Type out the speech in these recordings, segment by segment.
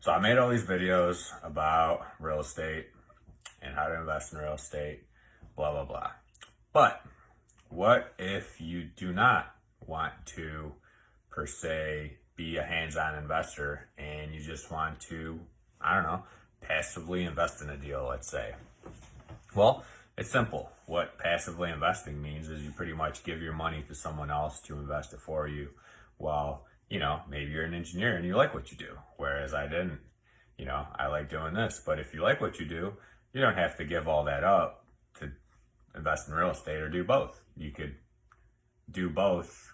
So I made all these videos about real estate and how to invest in real estate, blah, blah, blah. But what if you do not want to, per se, be a hands-on investor and you just want to, I don't know, passively invest in a deal, let's say? Well, it's simple. What passively investing means is you pretty much give your money to someone else to invest it for you. Well, maybe you're an engineer and you like what you do, whereas I didn't. I like doing this. But if you like what you do, you don't have to give all that up to invest in real estate or do both. You could do both.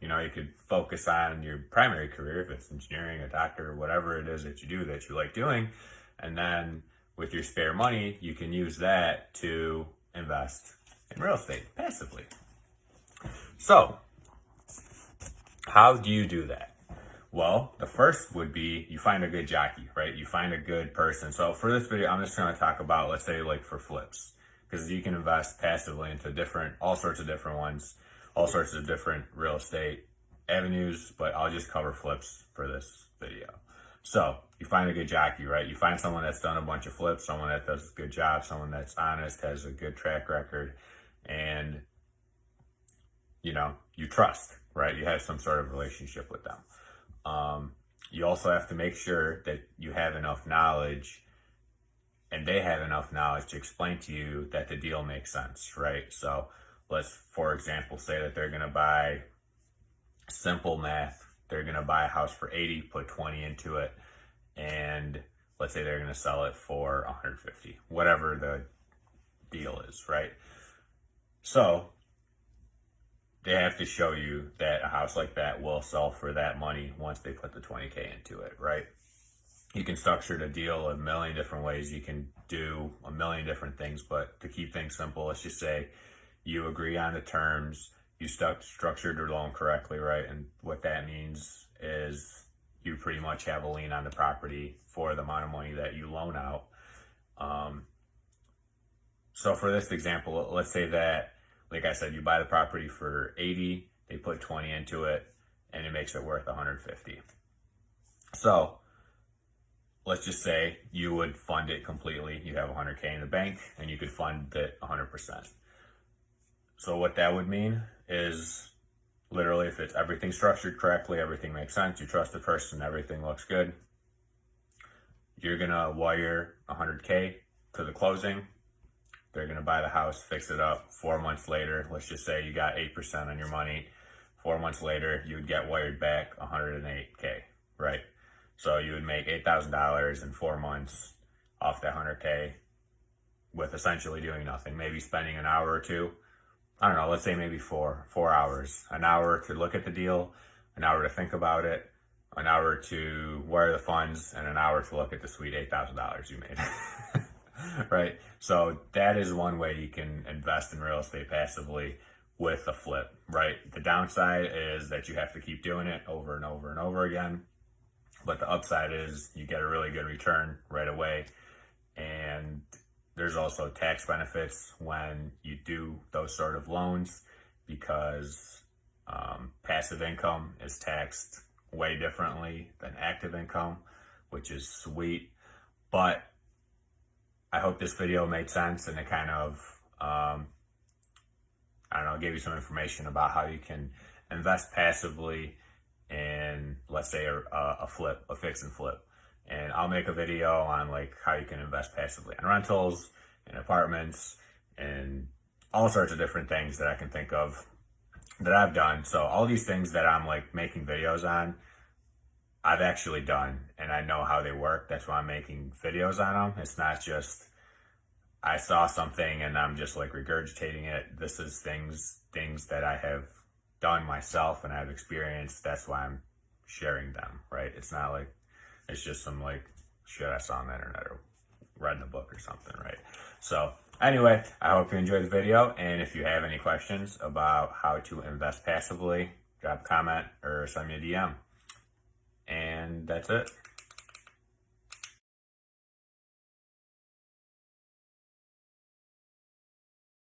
You could focus on your primary career, if it's engineering, a doctor, whatever it is that you do that you like doing. And then with your spare money, you can use that to invest in real estate passively. So, how do you do that? Well, the first would be you find a good jockey, right? You find a good person. So for this video, I'm just going to talk about, let's say, like for flips, because you can invest passively into all sorts of different ones, all sorts of different real estate avenues, but I'll just cover flips for this video. So you find a good jockey, right? You find someone that's done a bunch of flips, someone that does a good job, someone that's honest, has a good track record, and you trust, right? You have some sort of relationship with them. You also have to make sure that you have enough knowledge and they have enough knowledge to explain to you that the deal makes sense, right? So let's, for example, say that they're going to buy, simple math, they're going to buy a house for 80, put 20 into it, and let's say they're going to sell it for 150, whatever the deal is, right? So they have to show you that a house like that will sell for that money once they put the 20K into it, right? You can structure the deal a million different ways. You can do a million different things, but to keep things simple, let's just say you agree on the terms, you structured your loan correctly, right? And what that means is you pretty much have a lien on the property for the amount of money that you loan out. So for this example, let's say that, like I said, you buy the property for 80, they put 20 into it, and it makes it worth 150. So let's just say you would fund it completely. You have 100K in the bank, and you could fund it 100%. So what that would mean is literally if it's everything structured correctly, everything makes sense, you trust the person, everything looks good, you're going to wire 100K to the closing. They're going to buy the house, fix it up. 4 months later, let's just say you got 8% on your money. 4 months later, you would get wired back 108K, right? So you would make $8,000 in 4 months off that 100K with essentially doing nothing. Maybe spending an hour or two. I don't know, let's say maybe four hours. An hour to look at the deal, an hour to think about it, an hour to wire the funds, and an hour to look at the sweet $8,000 you made. Right? So that is one way you can invest in real estate passively with a flip, right? The downside is that you have to keep doing it over and over and over again. But the upside is you get a really good return right away. And there's also tax benefits when you do those sort of loans, because passive income is taxed way differently than active income, which is sweet. But I hope this video made sense and it kind of, gave you some information about how you can invest passively in, let's say, a flip, a fix and flip. And I'll make a video on like how you can invest passively in rentals, in apartments, and all sorts of different things that I can think of that I've done. So all these things that I'm like making videos on, I've actually done, and I know how they work. That's why I'm making videos on them. It's not just I saw something and I'm just like regurgitating it. This is things that I have done myself and I've experienced. That's why I'm sharing them, right? It's not like it's just some like shit I saw on the internet or read in a book or something, right? So anyway, I hope you enjoyed the video, and if you have any questions about how to invest passively, drop a comment or send me a DM. And that's it.